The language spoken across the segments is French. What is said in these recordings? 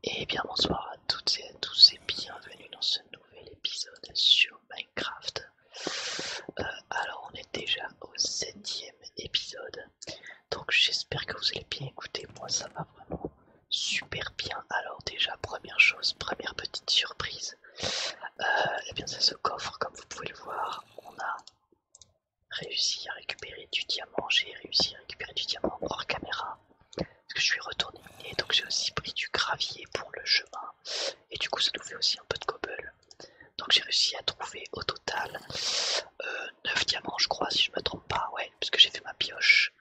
Et bien bonsoir à toutes et à tous et bienvenue dans ce nouvel épisode sur Minecraft. Alors on est déjà au 7e épisode, donc j'espère que vous allez bien écouter, moi ça va vraiment super bien. Alors déjà première chose, première petite surprise, et bien c'est ce coffre comme vous pouvez le voir, on a réussi à récupérer du diamant, j'ai réussi à récupérer du diamant hors caméra. Parce que je suis retourné miner, donc j'ai aussi pris du gravier pour le chemin. Et du coup ça nous fait aussi un peu de cobble. Donc j'ai réussi à trouver au total 9 diamants je crois, si je me trompe pas, ouais, parce que j'ai fait ma pioche.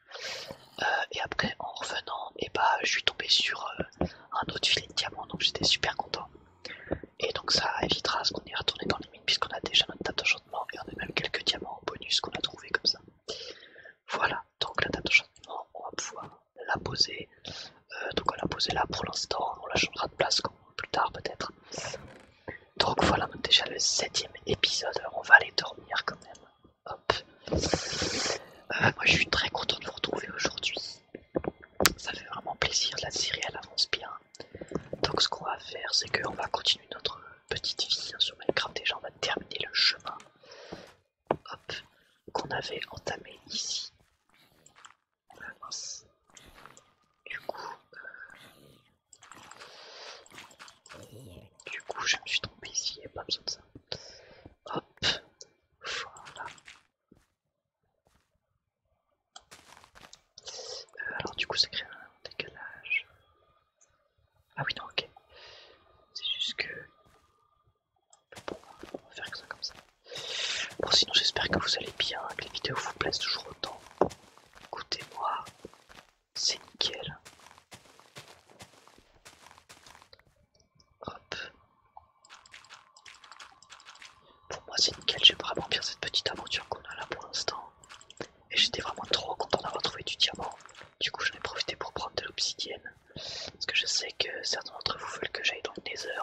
Et après en revenant, et bah je suis tombé sur un autre filet de diamants, donc j'étais super content. Et donc ça évitera ce qu'on est retourné dans les mines, puisqu'on a déjà notre table d'enchantement et on a même quelques diamants en bonus qu'on a trouvé comme ça. Voilà, donc la table d'enchantement, on va pouvoir la poser. Donc on l'a posé là pour l'instant, on la changera de place plus tard peut-être. Donc voilà, donc déjà le 7e épisode, on va aller dormir quand même. Hop. Moi je suis très content de vous retrouver aujourd'hui. Ça fait vraiment plaisir, la série elle avance bien. Donc ce qu'on va faire, c'est qu'on va continuer notre petite vie sur Minecraft. Déjà on va terminer le chemin, hop, qu'on avait entamé ici. Mince. Du coup, je me suis trompé ici, il n'y a pas besoin de ça. Hop, voilà. Alors du coup ça crée un décalage. Ah oui non ok. C'est juste que... Bon, on va faire ça comme ça. Bon sinon j'espère que vous allez bien, que les vidéos vous plaisent toujours autant. Écoutez-moi, c'est nickel. Hop. Pour moi c'est nickel, j'aime vraiment bien cette petite aventure qu'on a là pour l'instant. Et j'étais vraiment trop content d'avoir trouvé du diamant. Du coup j'en ai profité pour prendre de l'obsidienne. Parce que je sais que certains d'entre vous veulent que j'aille dans le nether.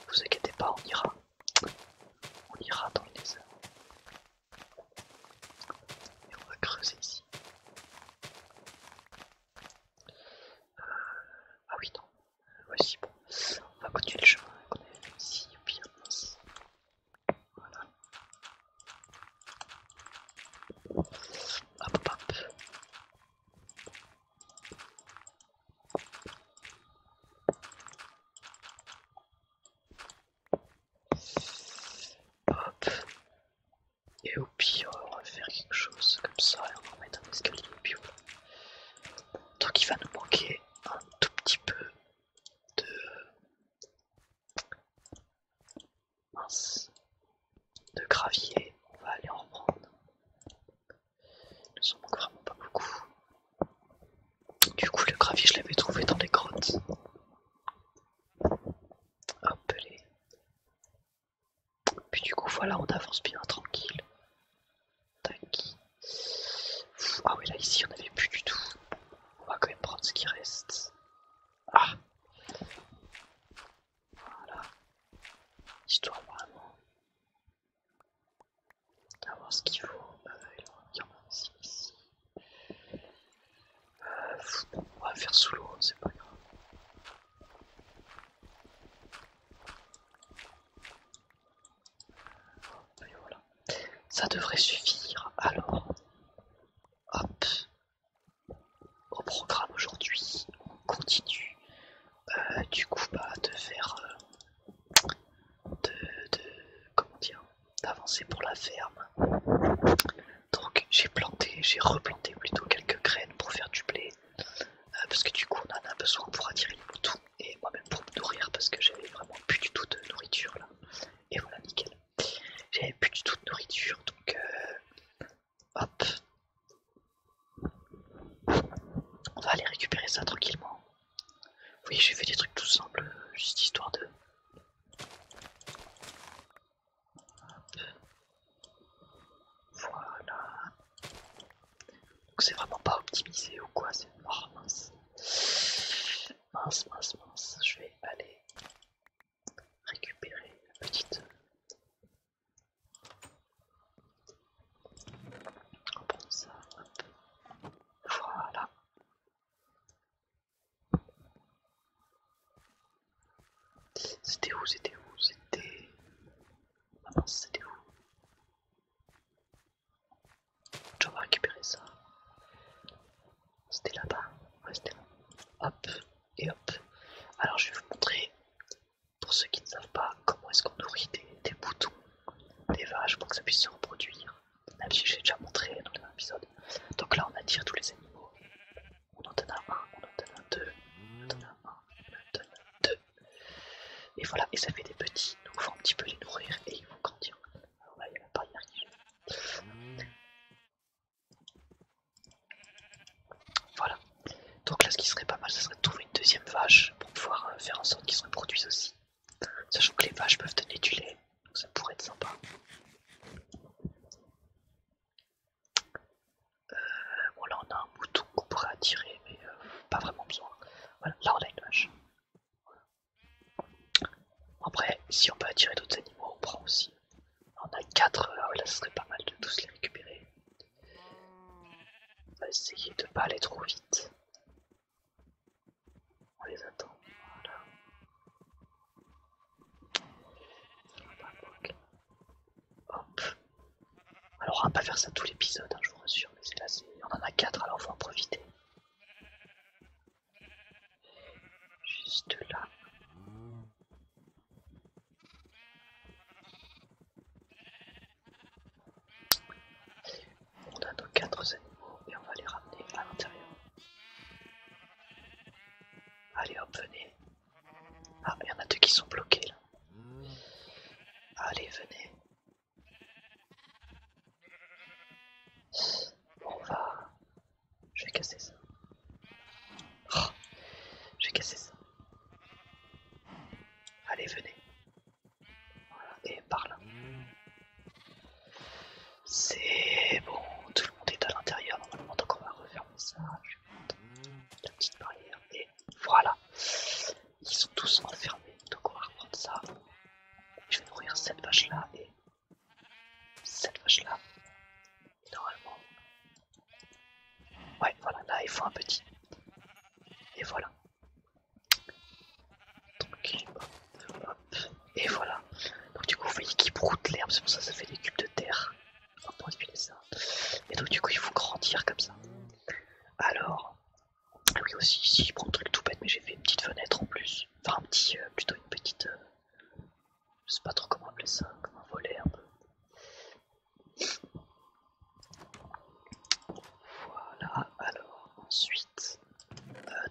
Vous inquiétez pas, on ira. On ira dans le nether. Et on va creuser ici. Ah oui non. Voici bon. On va continuer le chemin qu'on avait fait ici. Bien mince. Voilà. Hop hop. Hop. Et au pire, on va faire quelque chose comme ça et on va mettre un escalier. Puis voilà. Donc il va nous manquer un tout petit peu de... mince. De gravier. On va aller en reprendre. Il nous en manque vraiment pas beaucoup. Du coup, le gravier, je l'avais trouvé dans les grottes. Hop, les... Puis du coup, voilà, on avance bien tranquille. Tac. Ah oui, là, ici, on n'avait plus du tout. On va quand même prendre ce qui reste. Ah, voilà. Histoire vraiment d'avoir ce qu'il faut. Il y en a aussi ici. On va faire sous l'eau, c'est pas grave. Et voilà. Ça devrait suffire. Alors, hop. Au programme aujourd'hui, on continue du coup de faire de comment dire, d'avancer pour la ferme. Donc j'ai replanté plutôt quelques graines pour faire du blé, parce que du coup on en a besoin pour attirer les moutons et moi-même pour me nourrir parce que j'avais vraiment plus du tout de nourriture là. Et voilà nickel. J'avais plus du tout de nourriture donc hop, on va aller récupérer ça tranquillement. Oui j'ai fait des trucs tout simples, juste histoire de... Voilà. Donc c'est vraiment pas optimisé ou quoi, c'est... Oh mince. Mince, mince, mince. Je vais aller récupérer la petite... On prend ça, hop. Voilà. Alors je vais vous montrer, pour ceux qui ne savent pas, comment est-ce qu'on nourrit des boutons, des vaches pour que ça puisse se reproduire. Même si j'ai déjà montré dans un épisode. Donc là on attire tous les animaux. On en donne un, on en donne un deux, on en donne un, on en donne deux. Et voilà, et ça fait des petits. Donc il faut un petit peu les nourrir et ils vont grandir. Alors là il y a la barrière qui gêne. Voilà. Donc là ce qui serait pas mal, ce serait de trouver une deuxième vache pour pouvoir faire en sorte qu'ils se reproduisent aussi. Sachant que les vaches peuvent donner du lait, donc ça pourrait être sympa. Bon là on a un mouton qu'on pourrait attirer, mais pas vraiment besoin. Voilà, là on a une vache. Après, si on peut attirer d'autres animaux, on prend aussi. On a 4, là ce serait pas mal de tous les récupérer. On va essayer de pas aller trop vite. On les attend, voilà. Hop. Alors on va pas faire ça tout l'épisode, hein, je vous rassure, mais c'est là, on en a 4, alors faut en profiter. Juste là. On a nos 4 animaux et on va les ramener à l'intérieur. Allez hop, venez. Ah, il y en a 2 qui sont bloqués là. Allez, venez. On va... Je vais casser ça. Oh, je vais casser ça. Allez, venez. Voilà, et par là. C'est bon, tout le monde est à l'intérieur normalement, donc on va refermer ça. Je vais mettre la petite barrière et voilà. Ils sont tous enfermés, donc on va reprendre ça. Je vais nourrir cette vache là et cette vache là. Et normalement... Ouais, voilà, là il faut un petit. Et voilà. Donc, hop, hop. Et voilà. Donc du coup, vous voyez qu'ils broutent l'herbe, c'est pour ça que ça fait des cubes de terre. On va manipuler ça. Et donc du coup, il faut grandir comme ça. Alors, oui aussi, ici, je prends un truc tout bête, mais j'ai fait une petite fenêtre en plus. Enfin, un petit, plutôt une petite... je sais pas trop comment appeler ça, comme un volet un peu. Voilà, alors, ensuite...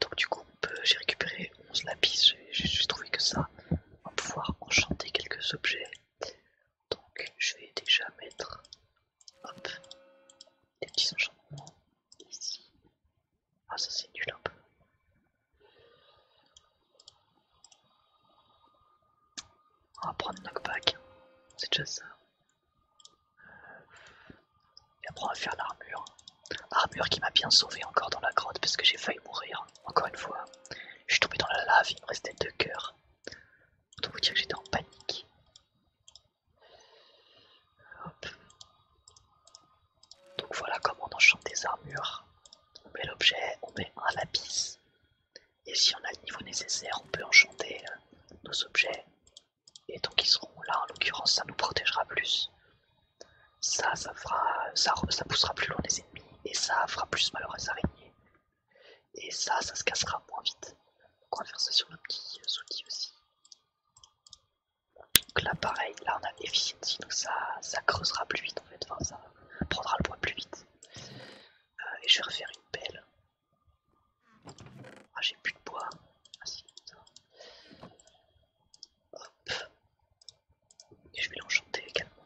donc du coup, j'ai récupéré 11 lapis, j'ai trouvé que ça. On va pouvoir enchanter quelques objets. Donc, je vais déjà mettre... Hop, des petits enchantements ici. Ah, ça c'est nul un peu. On va prendre knockback, c'est déjà ça. Et après on va faire l'armure. Armure qui m'a bien sauvé encore dans la grotte parce que j'ai failli mourir. Encore une fois. Je suis tombé dans la lave, il me restait 2 cœurs. Autant vous dire que j'étais en panique. Hop. Donc voilà comment on enchante des armures. On met l'objet, on met un lapis. Et si on a le niveau nécessaire, on peut enchanter nos objets. Et donc ils seront là, en l'occurrence, ça nous protégera plus. Ça fera, ça poussera plus loin les ennemis. Et ça fera plus mal aux araignées. Et ça se cassera moins vite. Donc on va faire ça sur nos petits outils aussi. Donc là pareil, là on a efficiency, donc ça creusera plus vite en fait, enfin ça prendra le bois plus vite. Et je vais refaire une pelle. Ah j'ai plus de bois. Ah si, ça. Hop. Et je vais l'enchanter également.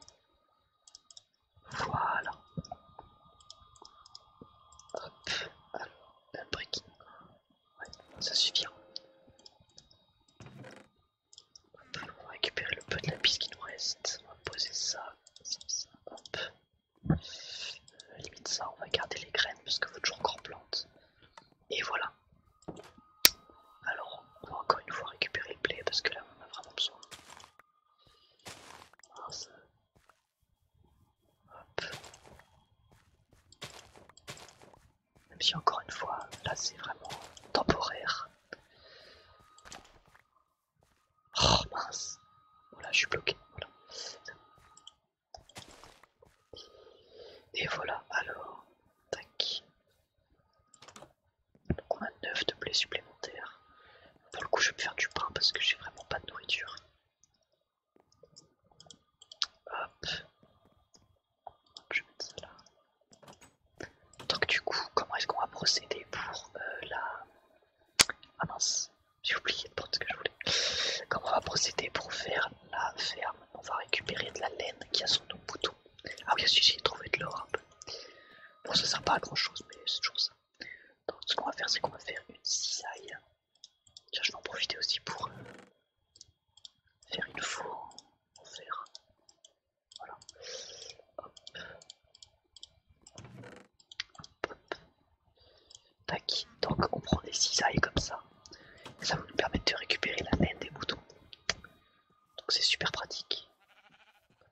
Voilà. Hop. Alors, un breaking. Ouais, ça suffira. Hop, on va récupérer le peu de lapis qui nous reste. On va poser ça. Hop. Limite ça, on va garder les graines parce qu'il faut toujours qu'on plante. Et voilà. Alors, on va encore une fois récupérer le blé parce que là on en a vraiment besoin. Mince. Hop. Même si encore une fois, là c'est vraiment temporaire. Oh mince. Voilà, je suis bloqué. Voilà. Et voilà, alors. Tac. Donc on a 9 de blé supplémentaires. Pour le coup, je vais me faire du pain parce que j'ai vraiment pas de nourriture. Hop, je vais mettre ça là. Donc du coup, comment est-ce qu'on va procéder pour la... Ah mince, j'ai oublié de prendre ce que je voulais. Comment on va procéder pour faire la ferme? On va récupérer de la laine qui a son nom bouton. Ah oui, j'ai trouvé de l'or un peu. Bon, ça sert pas à grand chose, mais c'est toujours ça. Donc ce qu'on va faire, c'est qu'on va faire une cisaille. Tiens, je vais en profiter aussi pour faire une four en fer. Voilà. Hop. Hop. Tac. Donc on prend des cisailles comme ça. Et ça va nous permettre de récupérer la laine des moutons. Donc c'est super pratique.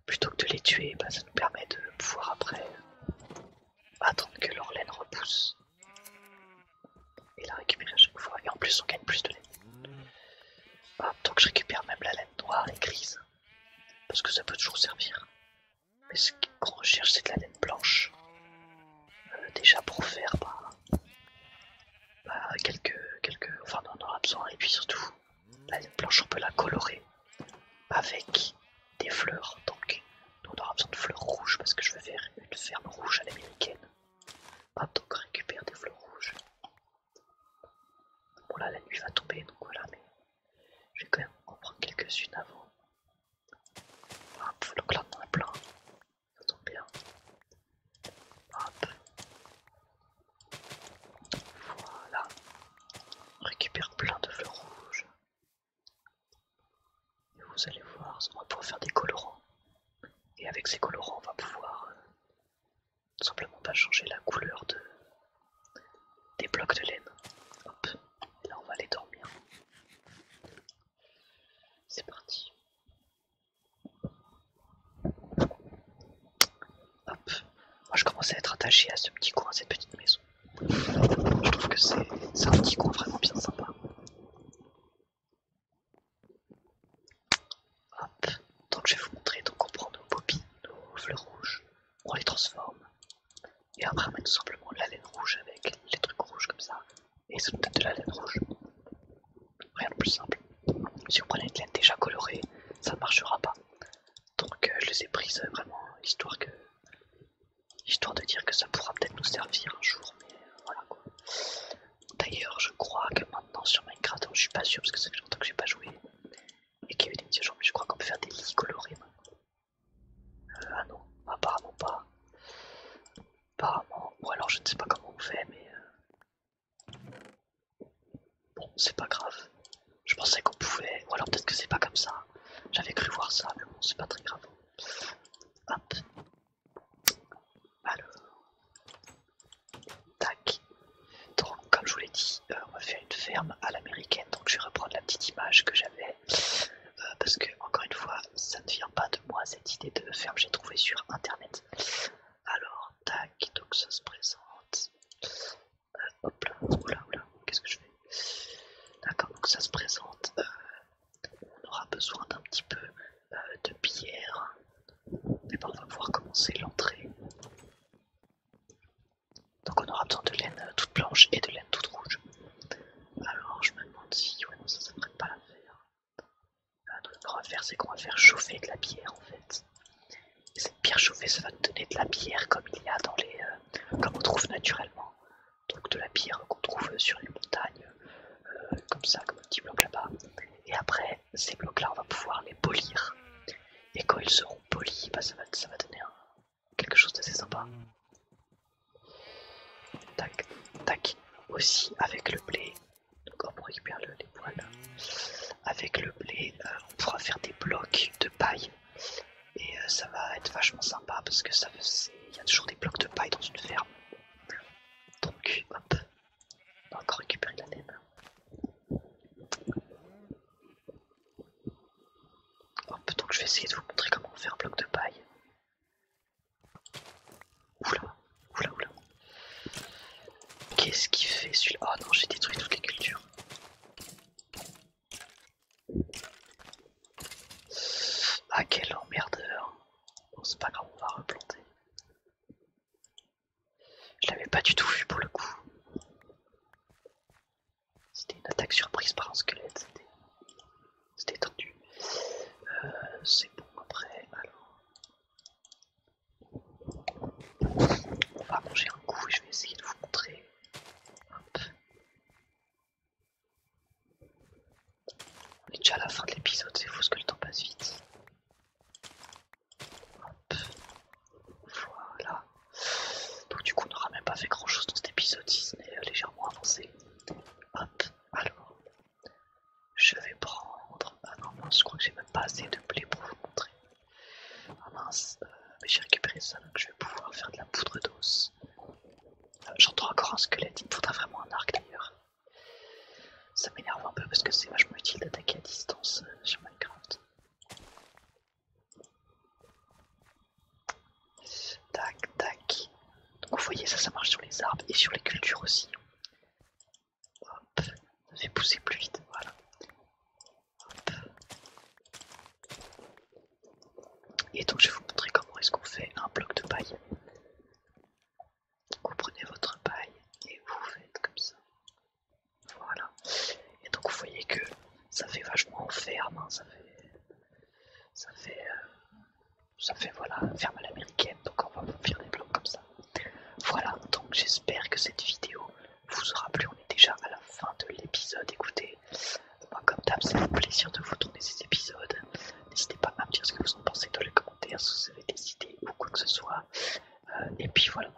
Plutôt que de les tuer, bah, ça nous permet de pouvoir après attendre que leur laine repousse. Et la récupérer à chaque fois. Et en plus on gagne plus de laine. Hop, donc je récupère même la laine noire et grise. Parce que ça peut toujours servir. Mais ce qu'on recherche c'est de la laine blanche. Déjà pour faire enfin on en aura besoin, et puis surtout la laine blanche on peut la colorer avec des fleurs, donc nous on aura besoin de fleurs rouges parce que je vais faire une ferme rouge à l'américaine. Hop, donc on récupère des fleurs rouges. Bon là la nuit va tomber donc voilà, mais je vais quand même en prendre quelques-unes avant. Hop, donc là on en a plein, ça tombe bien. Hop. Voilà. On récupère plein de fleurs rouges. Et vous allez voir, on va pouvoir faire des colorants. Et avec ces colorants, on va pouvoir tout simplement pas changer la couleur des blocs de laine. Hop. Et là, on va aller dormir. C'est parti. Hop. Moi, je commence à être attaché à ce petit coin, à cette petite maison. Je trouve que c'est un petit coin vraiment bien sympa. Hop. Donc je vais vous montrer. Donc on prend nos bobines, nos fleurs rouges, on les transforme. Et après on met tout simplement la laine rouge avec les trucs rouges comme ça. Et ça nous donne de la laine rouge. Rien de plus simple. Si on prenait une laine déjà colorée, ça ne marchera pas. Donc je les ai prises vraiment histoire de dire que ça pourra peut-être nous servir un jour, mais voilà quoi. D'ailleurs, je crois que maintenant sur Minecraft, je suis pas sûr parce que ça fait longtemps que j'ai pas joué et qu'il y a eu des mises à jour, mais je crois qu'on peut faire des lits colorés maintenant. Ah non, apparemment pas. Apparemment, ou alors je ne sais pas comment on fait, mais bon, c'est pas grave. Je pensais qu'on pouvait, ou alors peut-être que c'est pas comme ça. J'avais cru voir ça, mais bon, c'est pas très grave. Hop. Alors. Tac. Donc, comme je vous l'ai dit, on va faire une ferme à l'américaine. Donc, je vais reprendre la petite image que j'avais. Parce que, encore une fois, ça ne vient pas de moi, cette idée de ferme, j'ai trouvé sur internet. Alors, tac, donc ça se présente. Hop là, oula, qu'est-ce que je fais? D'accord, donc ça se présente. On aura besoin d'un petit peu de pierre. Et ben, on va pouvoir commencer l'entrée. Donc on aura besoin de laine toute blanche et de laine toute rouge. Alors je me demande si... Ouais non, ça ne devrait pas la faire. Donc, ce qu'on va faire, c'est qu'on va faire chauffer de la pierre en fait. Et cette pierre chauffée, ça va nous donner de la pierre comme il y a dans les... comme on trouve naturellement. Donc de la pierre qu'on trouve sur une montagne, comme ça, comme un petit bloc là-bas. Et après, ces blocs-là, on va pouvoir les polir. Et quand ils seront polis, bah, ça va donner quelque chose d'assez sympa. Tac, tac. Aussi avec le blé, donc on récupère les poils. Avec le blé, on pourra faire des blocs de paille. Et ça va être vachement sympa parce que il y a toujours des blocs de paille dans une ferme. Donc hop, on va encore récupérer la laine. Hop, donc je vais essayer de vous montrer comment on fait un bloc de paille. Oula. Qu'est-ce qu'il fait celui-là? Oh non, j'ai détruit toutes les cultures. Ah quel emmerdeur. Bon c'est pas grave, on va replanter. Je l'avais pas du tout vu pour le coup. C'était une attaque surprise par un squelette, c'était c'est bon après. Alors, on va manger un coup et je vais essayer de vous montrer. Hop. On est déjà à la fin de l'épisode, c'est fou ce que le temps passe vite. Hop. Voilà. Donc du coup on n'aura même pas fait grand chose dans cet épisode si ce n'est légèrement avancé. Hop. Alors, je vais prendre... Ah non mince, je crois que j'ai même pas assez de blé pour vous montrer. Ah mince, mais j'ai récupéré ça donc je vais pouvoir faire de la poudre d'os. J'entends encore un squelette, il me faudra vraiment un arc d'ailleurs. Ça m'énerve un peu parce que c'est vachement utile d'attaquer à distance sur Minecraft. Tac, tac. Donc vous voyez, ça marche sur les arbres et sur les cultures aussi. Hop, ça fait pousser plus vite, voilà. Hop. Et donc je vais vous montrer comment est-ce qu'on fait un bloc de paille. Donc vous prenez votre paille et vous faites comme ça. Voilà. Et donc vous voyez que ça fait vachement ferme, hein, ça fait voilà, ferme à l'américaine, donc on va faire des blocs comme ça. Voilà, donc j'espère que cette vidéo vous aura plu, on est déjà à la fin de l'épisode, écoutez, moi comme d'hab c'est un plaisir de vous tourner ces épisodes, n'hésitez pas à me dire ce que vous en pensez dans les commentaires, si vous avez des idées ou quoi que ce soit, et puis voilà,